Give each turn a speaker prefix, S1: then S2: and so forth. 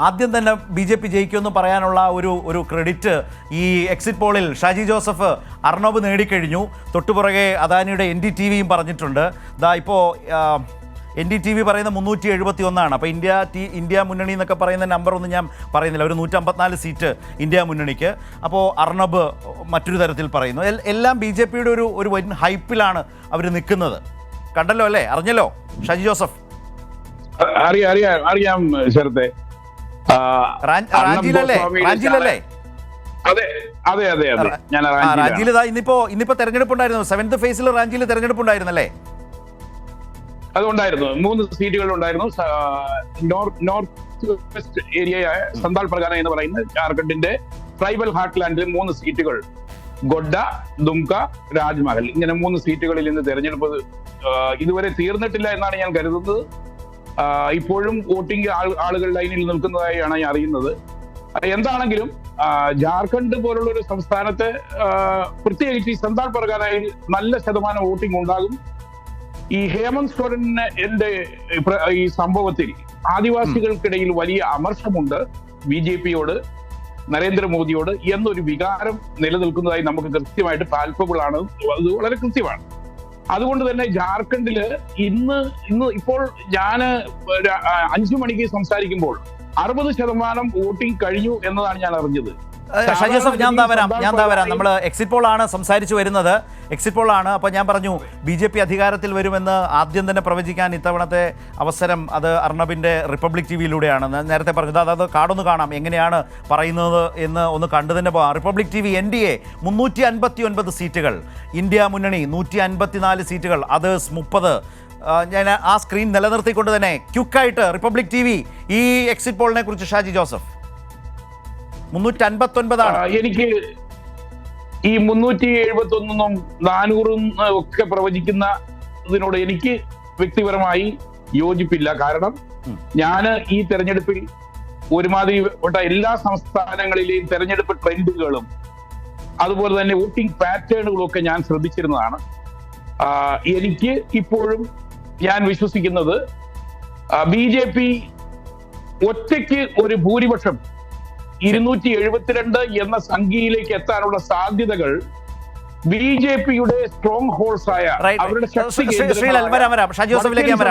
S1: ആദ്യം തന്നെ BJP ജയിക്കുമെന്ന് പറയാനുള്ള ഒരു ക്രെഡിറ്റ് ഈ എക്സിറ്റ് പോളിൽ ഷാജി ജോസഫ് അർണബ് നേടിക്കഴിഞ്ഞു. തൊട്ടുപുറകെ അദാനിയുടെ NDTVയും പറഞ്ഞിട്ടുണ്ട്. ഇപ്പോൾ NDTV പറയുന്ന 371 അപ്പോൾ ഇന്ത്യ മുന്നണി എന്നൊക്കെ പറയുന്ന നമ്പറൊന്നും ഞാൻ പറയുന്നില്ല. ഒരു 154 സീറ്റ് ഇന്ത്യ മുന്നണിക്ക്. അപ്പോൾ അർണബ് മറ്റൊരു തരത്തിൽ പറയുന്നു. എല്ലാം BJPയുടെ ഒരു വൻ ഹൈപ്പിലാണ് അവർ നിൽക്കുന്നത്. കണ്ടല്ലോ അല്ലേ, അറിഞ്ഞല്ലോ ഷാജി ജോസഫ്?
S2: അറിയാം ശരത്തെ.
S1: റാഞ്ചിയിലല്ലേ? റാഞ്ചിയിൽ ഇന്നിപ്പോ തെരഞ്ഞെടുപ്പുണ്ടായിരുന്നു. 7th ഫേസിൽ റാഞ്ചിയിൽ തെരഞ്ഞെടുപ്പുണ്ടായിരുന്നല്ലേ?
S2: അതുണ്ടായിരുന്നു. 3 സീറ്റുകൾ ഉണ്ടായിരുന്നു. നോർത്ത് വെസ്റ്റ് ഏരിയയായ സന്താൽ പർഗാന എന്ന് പറയുന്ന ജാർഖണ്ഡിന്റെ ട്രൈബൽ ഹാർട്ട്ലാൻഡിൽ 3 സീറ്റുകൾ, ഗൊഡ്ഡ, ദുംക, രാജ്മഹൽ, ഇങ്ങനെ 3 സീറ്റുകളിൽ ഇന്ന് തെരഞ്ഞെടുപ്പ് ഇതുവരെ തീർന്നിട്ടില്ല എന്നാണ് ഞാൻ കരുതുന്നത്. ഇപ്പോഴും വോട്ടിംഗ് ആളുകൾ ലൈനിൽ നിൽക്കുന്നതായാണ് ഞാൻ അറിയുന്നത്. എന്താണെങ്കിലും ജാർഖണ്ഡ് പോലുള്ള ഒരു സംസ്ഥാനത്ത് പ്രത്യേകിച്ച് ഈ സന്താൽ പർഗാനയിൽ നല്ല ശതമാനം വോട്ടിംഗ് ഉണ്ടാകും. ഈ ഹേമന്ത് സോറന്റെ ഈ സംഭവത്തിൽ ആദിവാസികൾക്കിടയിൽ വലിയ അമർഷമുണ്ട് BJPയോട്, നരേന്ദ്രമോദിയോട് എന്നൊരു വികാരം നിലനിൽക്കുന്നതായി നമുക്ക് കൃത്യമായിട്ട് പാൽപ്പബിൾ ആണ്. അത് വളരെ കൃത്യമാണ്. അതുകൊണ്ട് തന്നെ ജാർഖണ്ഡില് ഇന്ന് ഇപ്പോൾ ഞാൻ 5 മണിക്ക് സംസാരിക്കുമ്പോൾ 60% വോട്ടിംഗ് കഴിഞ്ഞു എന്നതാണ് ഞാൻ അറിഞ്ഞത്.
S1: ഷാജി ജോസഫ്, ഞാൻ വരാം. നമ്മൾ എക്സിറ്റ് പോൾ ആണ് സംസാരിച്ചു വരുന്നത്. എക്സിറ്റ് പോൾ ആണ്. അപ്പോൾ ഞാൻ പറഞ്ഞു BJP അധികാരത്തിൽ വരുമെന്ന് ആദ്യം തന്നെ പ്രവചിക്കാൻ ഇത്തവണത്തെ അവസരം അത് അർണബിൻ്റെ റിപ്പബ്ലിക് TVയിലൂടെയാണ്. നേരത്തെ പറഞ്ഞത് അത് കാർഡൊന്ന് കാണാം, എങ്ങനെയാണ് പറയുന്നത് എന്ന് ഒന്ന് കണ്ടു തന്നെ പോകാം. റിപ്പബ്ലിക് TV NDA 359 സീറ്റുകൾ, ഇന്ത്യ മുന്നണി 154 സീറ്റുകൾ, അതേഴ്സ് 30. ഞാൻ ആ സ്ക്രീൻ നിലനിർത്തിക്കൊണ്ട് തന്നെ ക്യുക്കായിട്ട് റിപ്പബ്ലിക് TV ഈ എക്സിറ്റ് പോളിനെ കുറിച്ച് ഷാജി ജോസഫ് 359
S2: എനിക്ക് ഈ 371 400 ഒക്കെ പ്രവചിക്കുന്നതിനോട് എനിക്ക് വ്യക്തിപരമായി യോജിപ്പില്ല. കാരണം ഞാൻ ഈ തെരഞ്ഞെടുപ്പിൽ ഒരുമാതിരി എല്ലാ സംസ്ഥാനങ്ങളിലെയും തെരഞ്ഞെടുപ്പ് ട്രെൻഡുകളും അതുപോലെ തന്നെ വോട്ടിംഗ് പാറ്റേണുകളും ഒക്കെ ഞാൻ ശ്രദ്ധിച്ചിരുന്നതാണ്. എനിക്ക് ഇപ്പോഴും ഞാൻ വിശ്വസിക്കുന്നത് BJP ഒറ്റയ്ക്ക് ഒരു ഭൂരിപക്ഷം 272 എന്ന സംഖ്യയിലേക്ക് എത്താനുള്ള സാധ്യതകൾ BJPയുടെ സ്ട്രോങ് ഹോൾസ് ആയ അവരുടെ ശക്തി